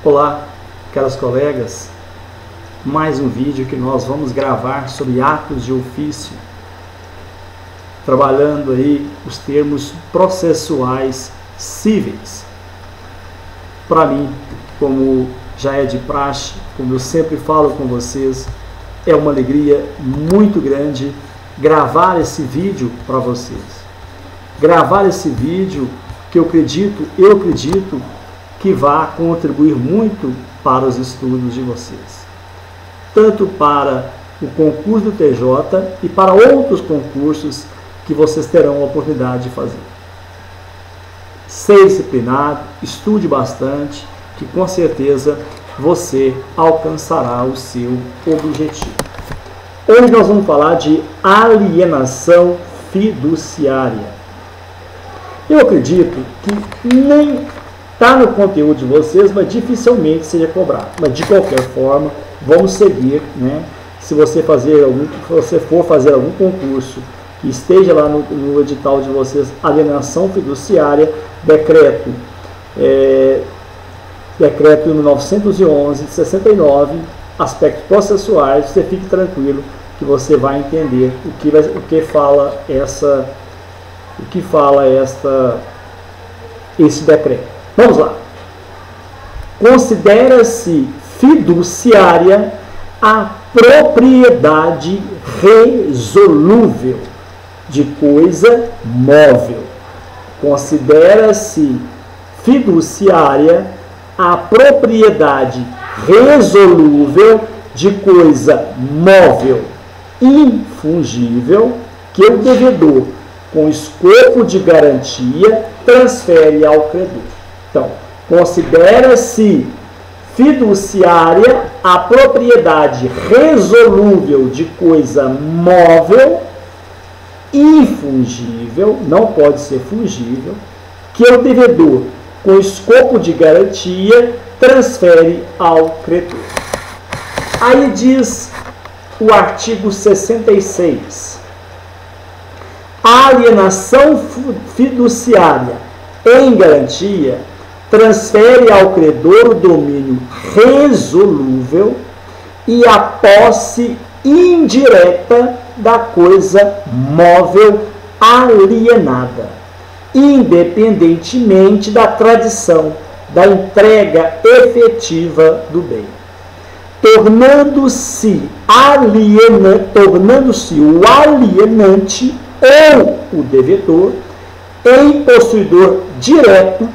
Olá, caros colegas, mais um vídeo que nós vamos gravar sobre atos de ofício, trabalhando aí os termos processuais cíveis. Para mim, como já é de praxe, como eu sempre falo com vocês, é uma alegria muito grande gravar esse vídeo para vocês. Gravar esse vídeo que eu acredito que vai contribuir muito para os estudos de vocês, tanto para o concurso do TJ e para outros concursos que vocês terão a oportunidade de fazer. Seja disciplinado, estude bastante, que com certeza você alcançará o seu objetivo. Hoje nós vamos falar de alienação fiduciária. Eu acredito que nem está no conteúdo de vocês, mas dificilmente seja cobrado. Mas de qualquer forma, vamos seguir, né? Se você for fazer algum concurso que esteja lá no edital de vocês, alienação fiduciária, decreto 911 de 69, aspectos processuais, você fique tranquilo que você vai entender o que fala esse decreto. Vamos lá. Considera-se fiduciária a propriedade resolúvel de coisa móvel. Considera-se fiduciária a propriedade resolúvel de coisa móvel, infungível, que o devedor, com escopo de garantia, transfere ao credor. Então, considera-se fiduciária a propriedade resolúvel de coisa móvel, infungível, não pode ser fungível, que o devedor, com escopo de garantia, transfere ao credor. Aí diz o artigo 66. A alienação fiduciária em garantia transfere ao credor o domínio resolúvel e a posse indireta da coisa móvel alienada, independentemente da tradição da entrega efetiva do bem, tornando-se o alienante ou o devedor em possuidor direto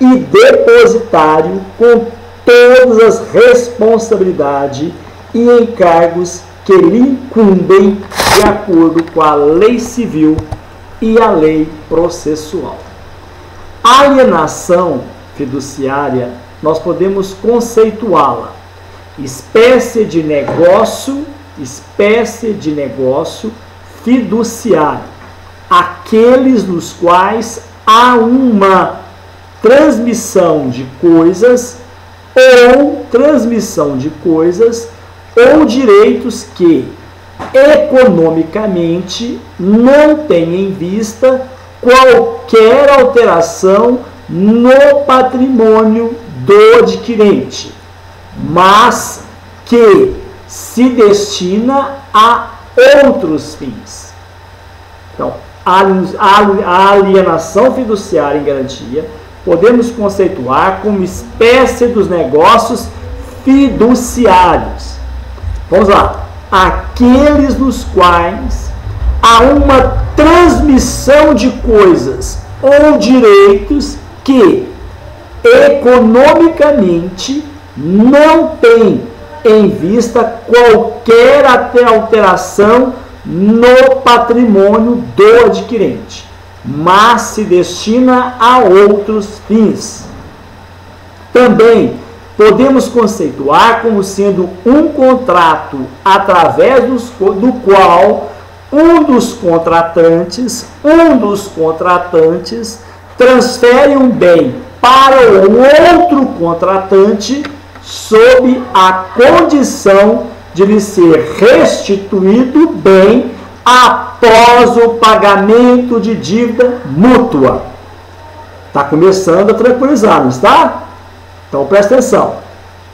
e depositário com todas as responsabilidades e encargos que lhe incumbem de acordo com a lei civil e a lei processual. A alienação fiduciária, nós podemos conceituá-la espécie de negócio fiduciário, aqueles nos quais há uma transmissão de coisas ou direitos que economicamente não têm em vista qualquer alteração no patrimônio do adquirente, mas que se destina a outros fins. Então, a alienação fiduciária em garantia podemos conceituar como espécie dos negócios fiduciários. Vamos lá. Aqueles nos quais há uma transmissão de coisas ou direitos que economicamente não tem em vista qualquer alteração no patrimônio do adquirente, mas se destina a outros fins. Também podemos conceituar como sendo um contrato através do qual um dos contratantes transfere um bem para o outro contratante sob a condição de lhe ser restituído o bem após o pagamento de dívida mútua. Está começando a tranquilizar, não está? Então, presta atenção.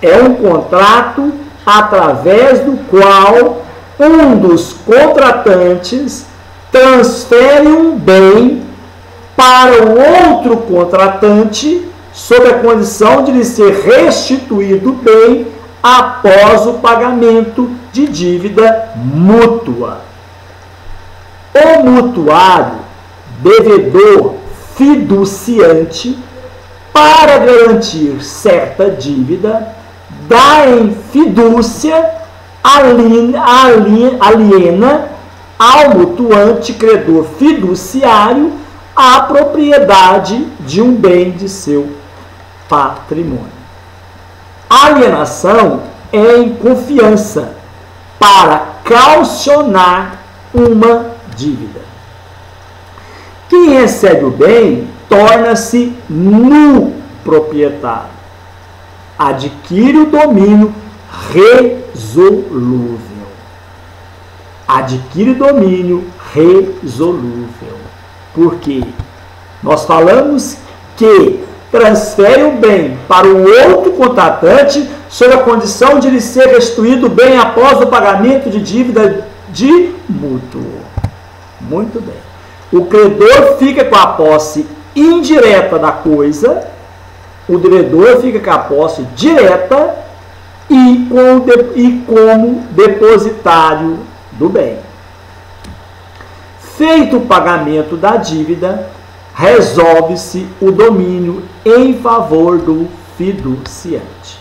É um contrato através do qual um dos contratantes transfere um bem para o outro contratante sob a condição de lhe ser restituído o bem após o pagamento de dívida mútua. O mutuário, devedor fiduciante, para garantir certa dívida, dá em fidúcia aliena ao mutuante credor fiduciário a propriedade de um bem de seu patrimônio. A alienação é em confiança para caucionar uma dívida. Quem recebe o bem torna-se nu proprietário. Adquire o domínio resolúvel. Adquire domínio resolúvel. Por quê? Nós falamos que transfere o bem para o outro contratante sob a condição de lhe ser restituído o bem após o pagamento de dívida de mútuo. Muito bem. O credor fica com a posse indireta da coisa, o devedor fica com a posse direta e como depositário do bem. Feito o pagamento da dívida, resolve-se o domínio em favor do fiduciante.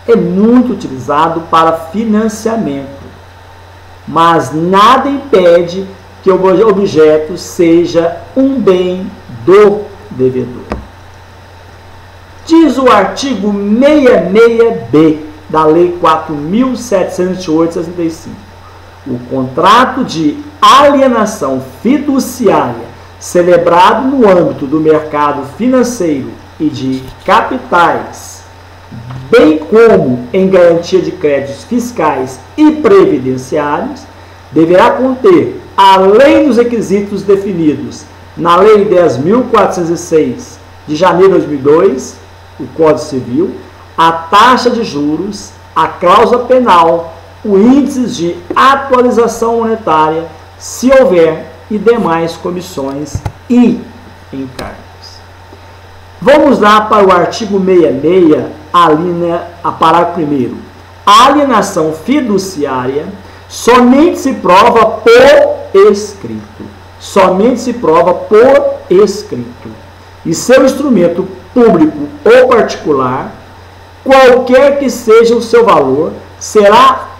É muito utilizado para financiamento, mas nada impede que o objeto seja um bem do devedor. Diz o artigo 66B da Lei 4.708/65. O contrato de alienação fiduciária celebrado no âmbito do mercado financeiro e de capitais, bem como em garantia de créditos fiscais e previdenciários, deverá conter, além dos requisitos definidos na Lei 10.406 de janeiro de 2002, o Código Civil, a taxa de juros, a cláusula penal, o índice de atualização monetária, se houver, e demais comissões e encargos. Vamos lá para o artigo 66, a parágrafo 1º. A alienação fiduciária somente se prova por escrito. Somente se prova por escrito. E seu instrumento público ou particular, qualquer que seja o seu valor, será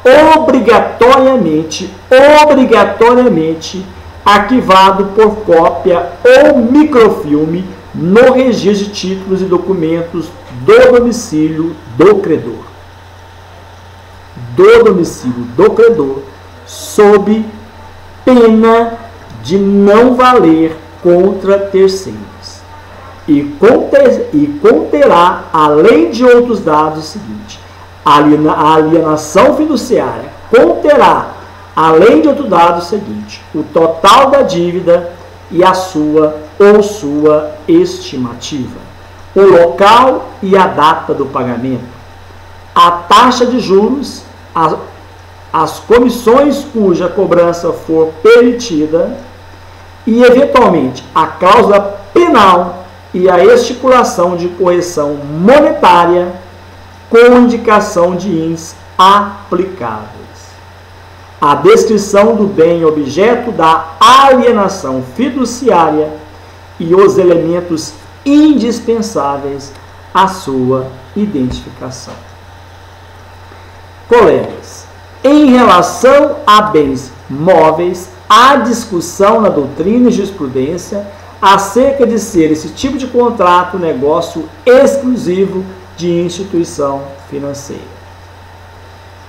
obrigatoriamente arquivado por cópia ou microfilme no registro de títulos e documentos do domicílio do credor. Do domicílio do credor, sob pena de não valer contra terceiros. E conterá, além de outros dados, o seguinte: a alienação fiduciária conterá, além de outro dado, o seguinte: o total da dívida e a sua ou sua estimativa, o local e a data do pagamento, a taxa de juros, as comissões cuja cobrança for permitida e, eventualmente, a cláusula penal e a estipulação de correção monetária com indicação de índices aplicáveis. A descrição do bem objeto da alienação fiduciária e os elementos indispensáveis à sua identificação. Colegas, em relação a bens móveis, há discussão na doutrina e jurisprudência acerca de ser esse tipo de contrato negócio exclusivo de instituição financeira.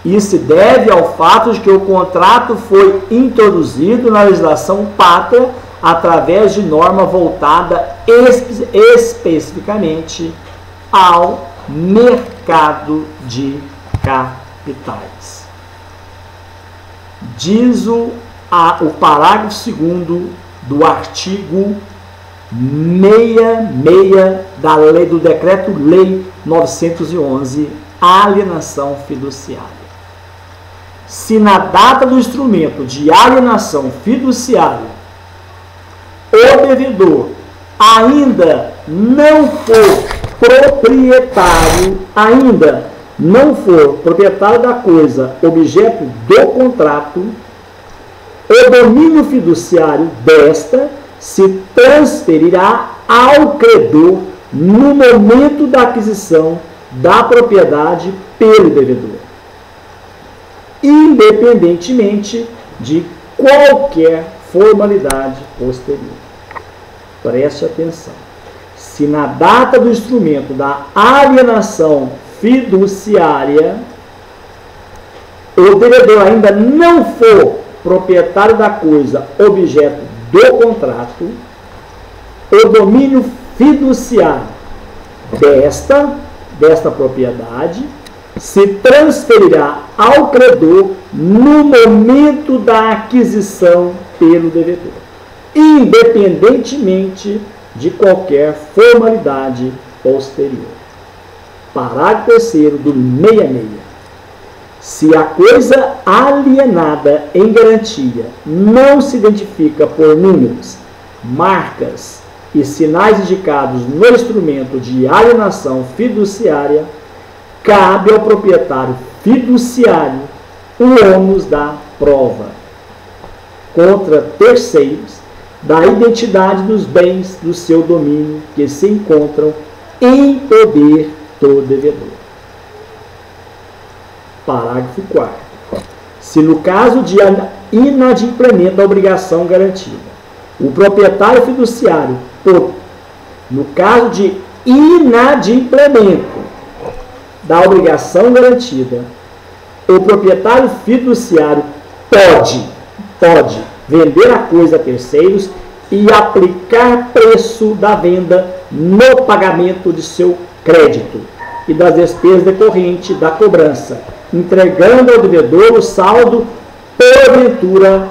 Isso se deve ao fato de que o contrato foi introduzido na legislação pátria através de norma voltada especificamente ao mercado de capitais. Diz o parágrafo 2º do artigo 66 da lei do Decreto-Lei 911, alienação fiduciária. Se na data do instrumento de alienação fiduciária o devedor ainda não for proprietário da coisa objeto do contrato, o domínio fiduciário desta se transferirá ao credor no momento da aquisição da propriedade pelo devedor, independentemente de qualquer formalidade posterior. Preste atenção. Se na data do instrumento da alienação fiduciária o devedor ainda não for proprietário da coisa objeto do contrato, o domínio fiduciário desta propriedade se transferirá ao credor no momento da aquisição pelo devedor, independentemente de qualquer formalidade posterior. Parágrafo 3º do 66. Se a coisa alienada em garantia não se identifica por números, marcas e sinais indicados no instrumento de alienação fiduciária, cabe ao proprietário fiduciário o ônus da prova contra terceiros da identidade dos bens do seu domínio que se encontram em poder do devedor. Parágrafo 4º. Se no caso de inadimplemento da obrigação garantida, o proprietário fiduciário, no caso de inadimplemento da obrigação garantida, o proprietário fiduciário pode vender a coisa a terceiros e aplicar preço da venda no pagamento de seu crédito e das despesas decorrentes da cobrança, entregando ao devedor o saldo porventura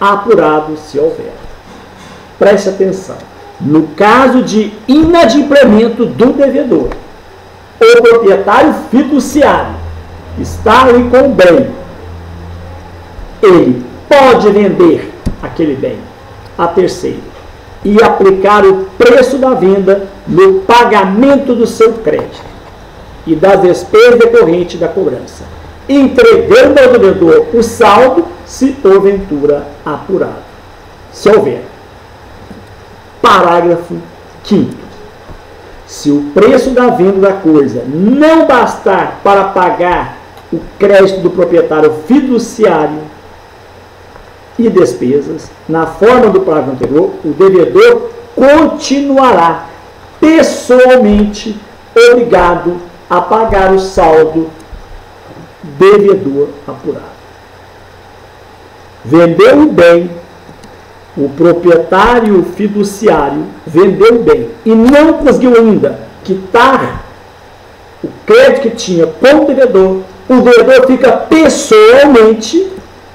apurado, se houver. Preste atenção. No caso de inadimplemento do devedor, o proprietário fiduciário está ali com o bem. Ele pode vender aquele bem a terceiro e aplicar o preço da venda no pagamento do seu crédito e das despesas decorrentes da cobrança, entregando ao devedor o saldo, se porventura apurado, se houver. Parágrafo 5º. Se o preço da venda da coisa não bastar para pagar o crédito do proprietário fiduciário e despesas, na forma do parágrafo anterior, o devedor continuará pessoalmente obrigado a pagar o saldo devedor apurado. Vendeu o bem, o proprietário fiduciário vendeu o bem e não conseguiu ainda quitar o crédito que tinha com o devedor fica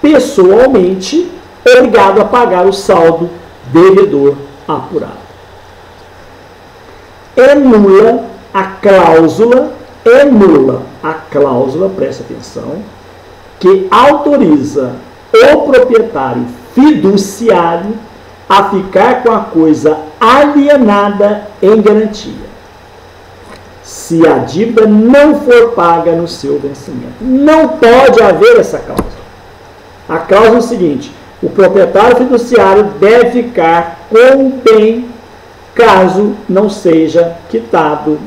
pessoalmente obrigado a pagar o saldo devedor apurado. É nula a cláusula, presta atenção, que autoriza o proprietário fiduciário a ficar com a coisa alienada em garantia, se a dívida não for paga no seu vencimento. Não pode haver essa cláusula. A cláusula é o seguinte: o proprietário fiduciário deve ficar com o bem caso não seja quitado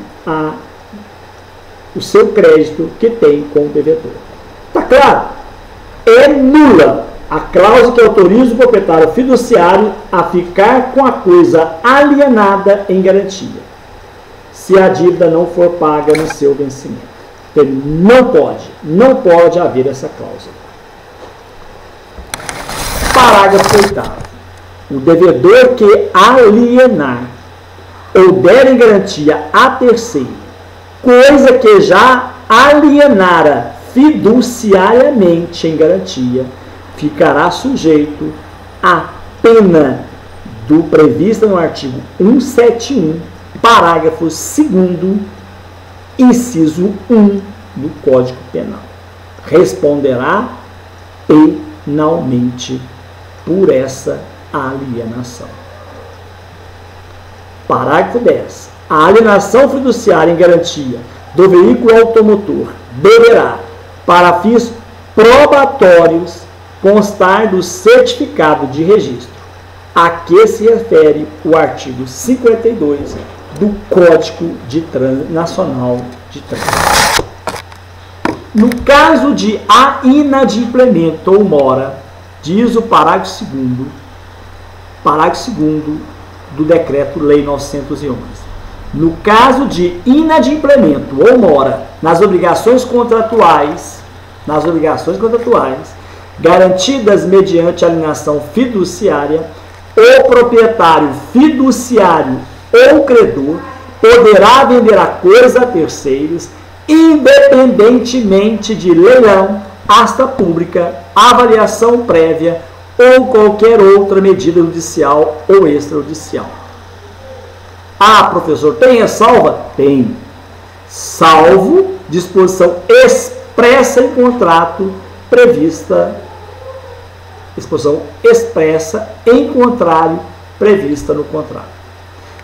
o seu crédito que tem com o devedor. Está claro? É nula a cláusula que autoriza o proprietário fiduciário a ficar com a coisa alienada em garantia, se a dívida não for paga no seu vencimento. Ele não pode haver essa cláusula. Parágrafo 8º. O devedor que alienar ou der em garantia a terceiro coisa que já alienara fiduciariamente em garantia, ficará sujeito à pena prevista no artigo 171, parágrafo 2º, inciso 1 do Código Penal. Responderá penalmente por essa alienação. Parágrafo 10. A alienação fiduciária em garantia do veículo automotor deverá, para fins probatórios, constar do certificado de registro a que se refere o artigo 52 do Código Nacional de Trânsito. No caso de inadimplemento ou mora, diz o parágrafo 2º do Decreto-Lei 911. No caso de inadimplemento ou mora nas obrigações contratuais, garantidas mediante alienação fiduciária, o proprietário fiduciário ou credor poderá vender a coisa a terceiros, independentemente de leilão, asta pública, avaliação prévia ou qualquer outra medida judicial ou extrajudicial. Ah, professor, tem ressalva? Tem. Salvo disposição expressa em contrato prevista, disposição expressa em contrário prevista no contrato,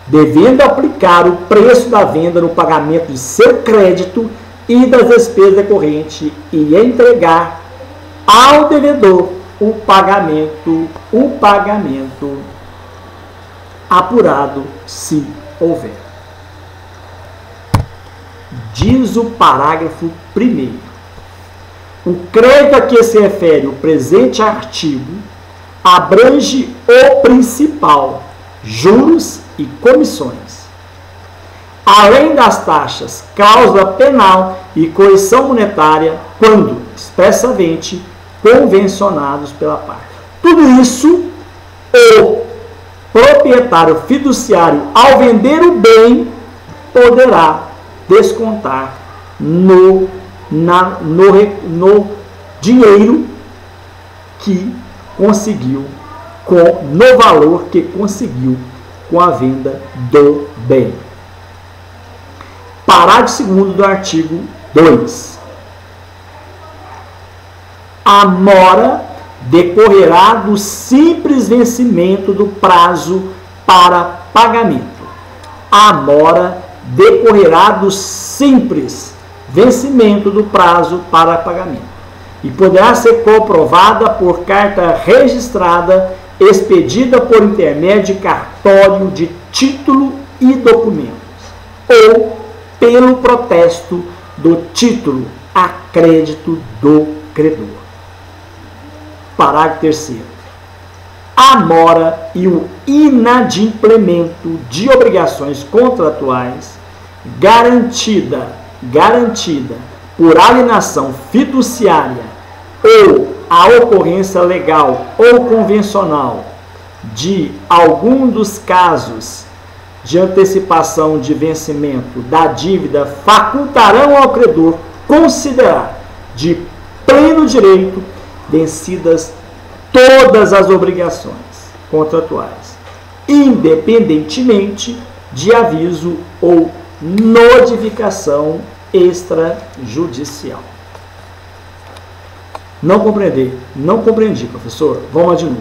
devendo aplicar o preço da venda no pagamento de seu crédito e das despesas decorrentes e entregar ao devedor o pagamento apurado, se houver. Diz o parágrafo 1º. O crédito a que se refere o presente artigo abrange o principal, juros e comissões, além das taxas, cláusula penal e correção monetária, quando expressamente convencionados pela parte. Tudo isso, o proprietário fiduciário, ao vender o bem, poderá descontar no dinheiro que conseguiu, no valor que conseguiu com a venda do bem. Parágrafo 2º do artigo 2. A mora decorrerá do simples vencimento do prazo para pagamento. A mora decorrerá do simples vencimento do prazo para pagamento e poderá ser comprovada por carta registrada expedida por intermédio de cartório de título e documentos ou pelo protesto do título a crédito do credor. Parágrafo 3º. A mora e o inadimplemento de obrigações contratuais garantida por alienação fiduciária ou a ocorrência legal ou convencional de algum dos casos de antecipação de vencimento da dívida facultarão ao credor considerar de pleno direito vencidas todas as obrigações contratuais, independentemente de aviso ou notificação extrajudicial. Não compreendi, professor. Vamos de novo.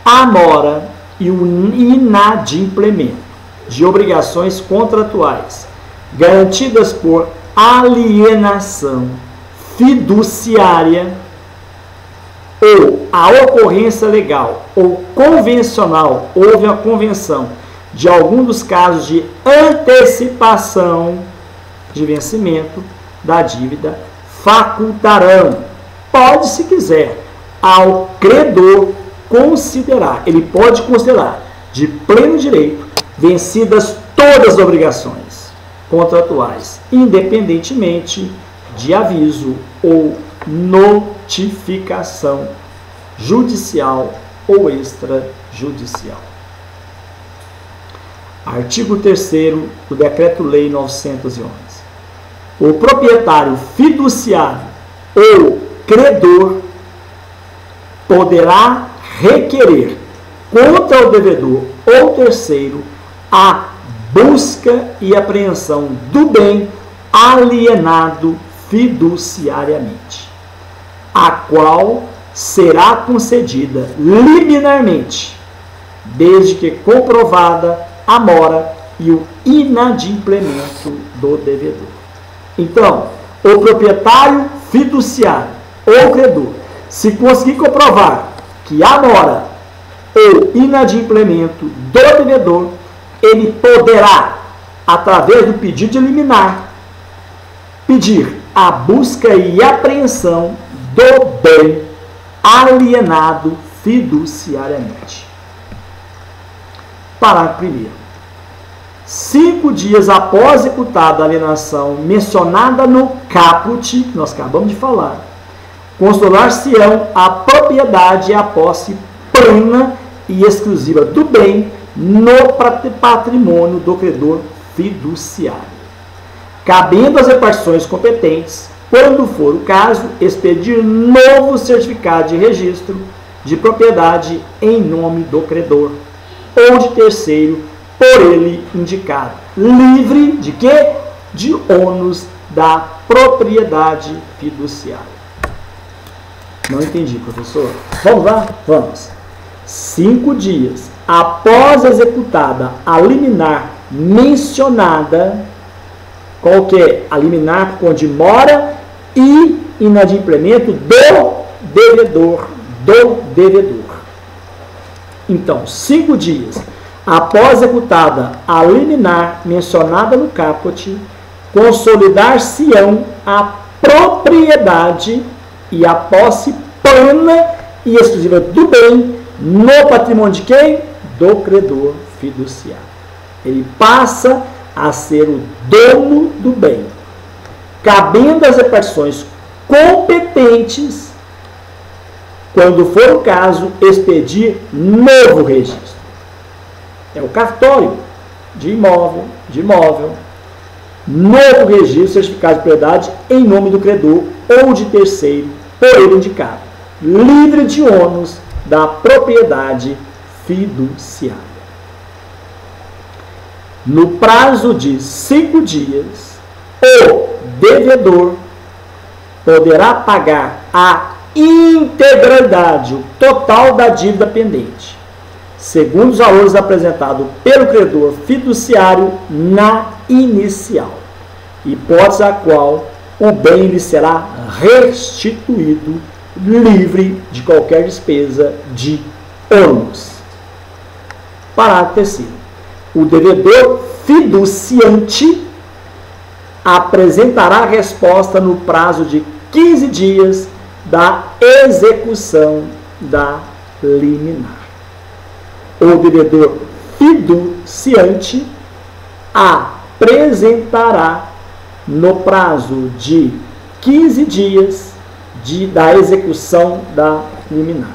A mora e o inadimplemento de obrigações contratuais garantidas por alienação fiduciária ou a ocorrência legal ou convencional, houve a convenção de algum dos casos de antecipação de vencimento da dívida, facultarão, pode, se quiser, ao credor considerar, ele pode considerar de pleno direito vencidas todas as obrigações contratuais, independentemente de aviso ou notificação judicial ou extrajudicial. Artigo 3º do Decreto-Lei 911. O proprietário fiduciário ou credor poderá requerer, contra o devedor ou terceiro a busca e apreensão do bem alienado fiduciariamente, a qual será concedida liminarmente, desde que comprovada a mora e o inadimplemento do devedor. Então, o proprietário fiduciário ou credor, se conseguir comprovar que há mora ou inadimplemento do devedor, ele poderá, através do pedido de liminar, pedir a busca e apreensão do bem alienado fiduciariamente. Parágrafo 1º. 5 dias após executada a alienação mencionada no caput, que nós acabamos de falar, consolar-se-ão a propriedade e a posse plena e exclusiva do bem no patrimônio do credor fiduciário, cabendo às repartições competentes, quando for o caso, expedir novo certificado de registro de propriedade em nome do credor ou de terceiro por ele indicado, livre de quê? De ônus da propriedade fiduciária. Não entendi, professor. Vamos lá? Vamos. 5 dias após executada a liminar mencionada, qual que é? A liminar onde mora e inadimplemento do devedor. Então, 5 dias após executada a liminar mencionada no caput, consolidar-se-ão a propriedade e a posse plena e exclusiva do bem no patrimônio de quem? Do credor fiduciário. Ele passa a ser o dono do bem, cabendo às repartições competentes, quando for o caso, expedir novo registro. É o cartório de imóvel, novo registro, certificado de propriedade em nome do credor ou de terceiro, por ele indicado, livre de ônus da propriedade fiduciária. No prazo de 5 dias, o devedor poderá pagar a integralidade, o total da dívida pendente, segundo os valores apresentados pelo credor fiduciário na inicial, hipótese a qual o bem lhe será restituído livre de qualquer despesa de ônus. Parágrafo 3º. O devedor fiduciante apresentará a resposta no prazo de 15 dias da execução da liminar. O devedor fiduciante apresentará no prazo de 15 dias da execução da liminar.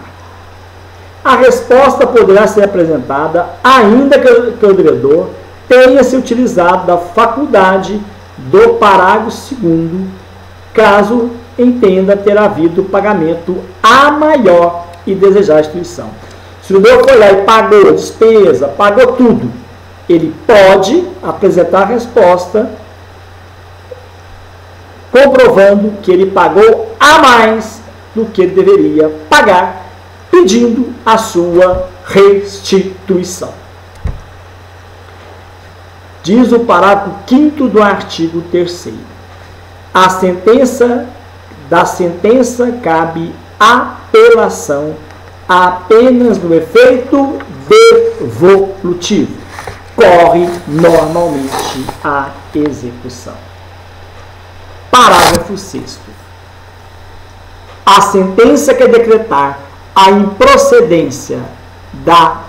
A resposta poderá ser apresentada ainda que o devedor tenha se utilizado da faculdade do parágrafo 2º, caso entenda ter havido pagamento a maior e desejar a restituição. Se o devedor foi lá e pagou a despesa, pagou tudo, ele pode apresentar a resposta comprovando que ele pagou a mais do que ele deveria pagar, pedindo a sua restituição. Diz o parágrafo 5º do artigo 3º. Da sentença cabe apelação apenas no efeito devolutivo. Corre normalmente a execução. Parágrafo 6º. A sentença que decretar a improcedência da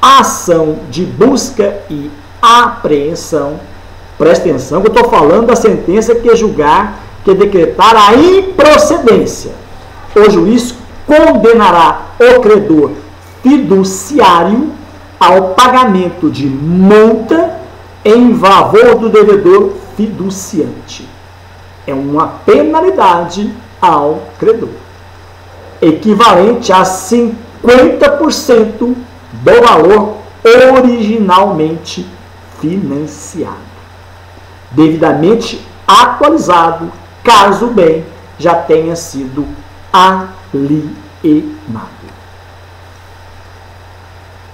ação de busca e apreensão, presta atenção que eu estou falando da sentença que julgar, que decretar a improcedência. O juiz condenará o credor fiduciário ao pagamento de multa em favor do devedor fiduciante. É uma penalidade ao credor, equivalente a 50% do valor originalmente financiado, devidamente atualizado, caso o bem já tenha sido alienado.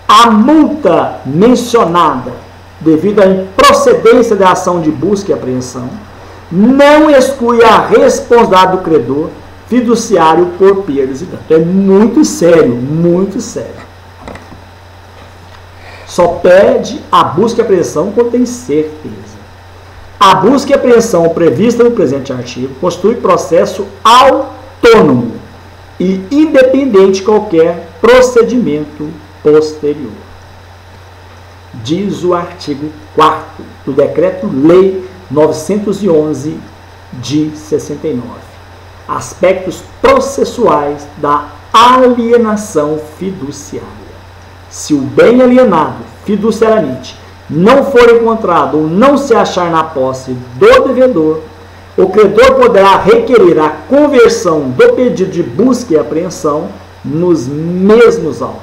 A multa mencionada, devido à improcedência da ação de busca e apreensão, não exclui a responsabilidade do credor fiduciário por perdas e danos. É muito sério, muito sério. Só pede a busca e apreensão quando tem certeza. A busca e apreensão prevista no presente artigo constitui processo autônomo e independente de qualquer procedimento posterior. Diz o artigo 4º do Decreto-Lei 911 de 69. Aspectos processuais da alienação fiduciária. Se o bem alienado fiduciariamente não for encontrado ou não se achar na posse do devedor, o credor poderá requerer a conversão do pedido de busca e apreensão nos mesmos autos,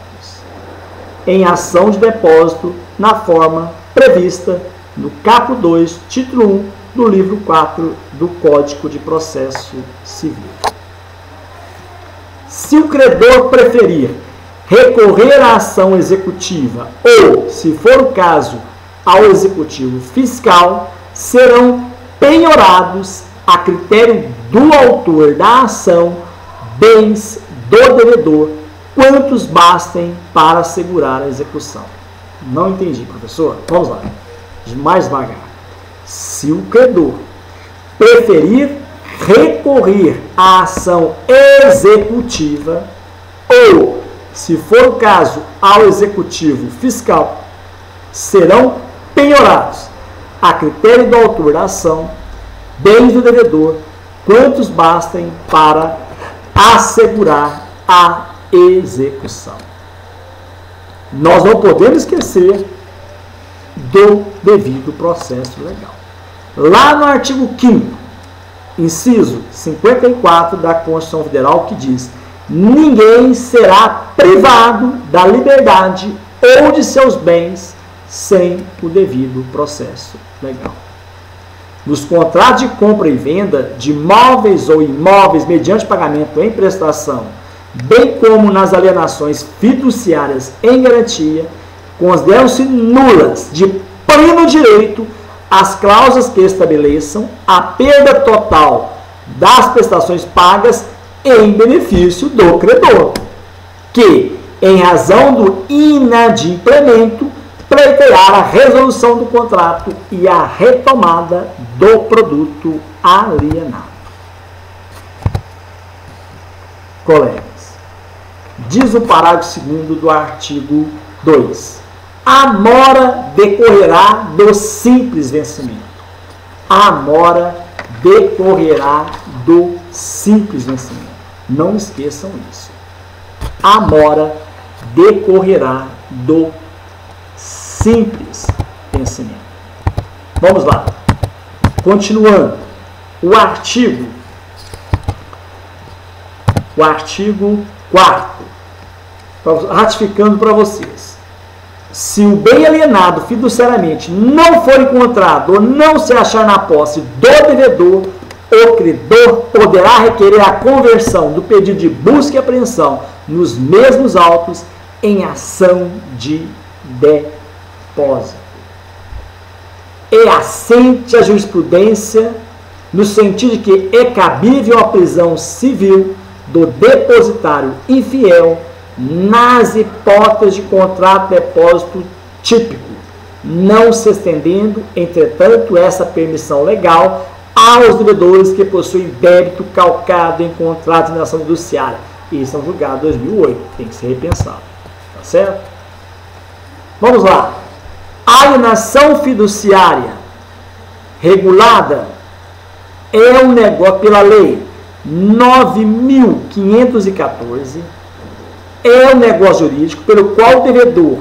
em ação de depósito na forma prevista no caput 2, título 1 do livro 4 do Código de Processo Civil. Se o credor preferir recorrer à ação executiva ou, se for o caso, ao executivo fiscal, serão penhorados, a critério do autor da ação, bens do devedor, quantos bastem para assegurar a execução. Não entendi, professor? Vamos lá. Mais devagar. Se o credor preferir recorrer à ação executiva ou, se for o caso, ao executivo fiscal, serão penhorados, a critério do autor da ação, bens do devedor, quantos bastem para assegurar a execução. Nós não podemos esquecer do devido processo legal. Lá no artigo 5º, inciso 54 da Constituição Federal, que diz: ninguém será privado da liberdade ou de seus bens sem o devido processo legal. Nos contratos de compra e venda de móveis ou imóveis mediante pagamento em prestação, bem como nas alienações fiduciárias em garantia, consideram-se nulas de pleno direito as cláusulas que estabeleçam a perda total das prestações pagas em benefício do credor, que, em razão do inadimplemento, pleitear a resolução do contrato e a retomada do produto alienado. Colegas, diz o parágrafo 2º do artigo 2. A mora decorrerá do simples vencimento. A mora decorrerá do simples vencimento. Não esqueçam isso. A mora decorrerá do simples vencimento. Vamos lá. Continuando. O artigo 4º, ratificando para vocês. Se o bem alienado fiduciariamente não for encontrado ou não se achar na posse do devedor, o credor poderá requerer a conversão do pedido de busca e apreensão nos mesmos autos em ação de depósito. É assente a jurisprudência no sentido de que é cabível a prisão civil do depositário infiel nas hipóteses de contrato de depósito típico, não se estendendo, entretanto, essa permissão legal aos devedores que possuem débito calcado em contrato de ação fiduciária. Isso é um julgado de 2008, tem que ser repensado. Tá certo? Vamos lá. A alienação fiduciária regulada é um negócio pela lei 9.514, é um negócio jurídico pelo qual o devedor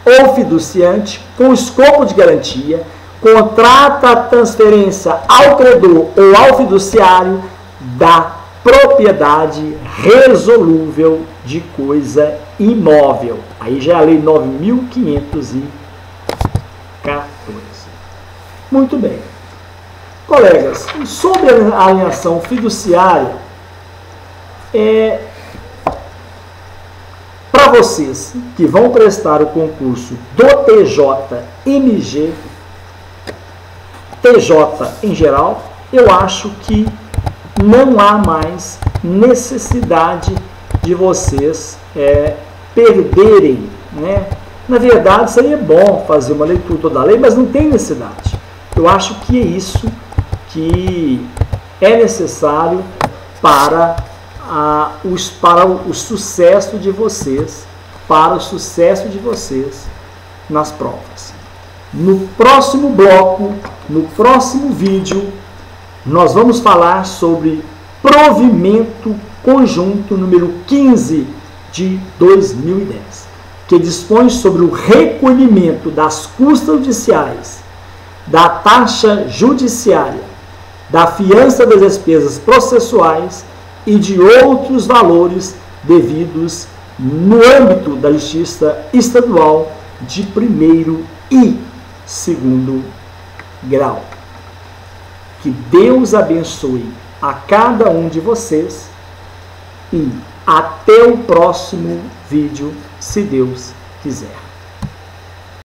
ou fiduciante, com escopo de garantia, contrata a transferência ao credor ou ao fiduciário da propriedade resolúvel de coisa imóvel. Aí já é a Lei 9.514. Muito bem. Colegas, sobre a alienação fiduciária, para vocês que vão prestar o concurso do TJ-MG, TJ em geral, eu acho que não há mais necessidade de vocês perderem, né? Na verdade, seria bom fazer uma leitura toda a lei, mas não tem necessidade. Eu acho que é isso que é necessário para o sucesso de vocês, nas provas. No próximo bloco, no próximo vídeo, nós vamos falar sobre provimento conjunto número 15 de 2010, que dispõe sobre o recolhimento das custas judiciais, da taxa judiciária, da fiança das despesas processuais e de outros valores devidos no âmbito da Justiça Estadual de primeiro e segundo grau. Que Deus abençoe a cada um de vocês e até o próximo vídeo, se Deus quiser.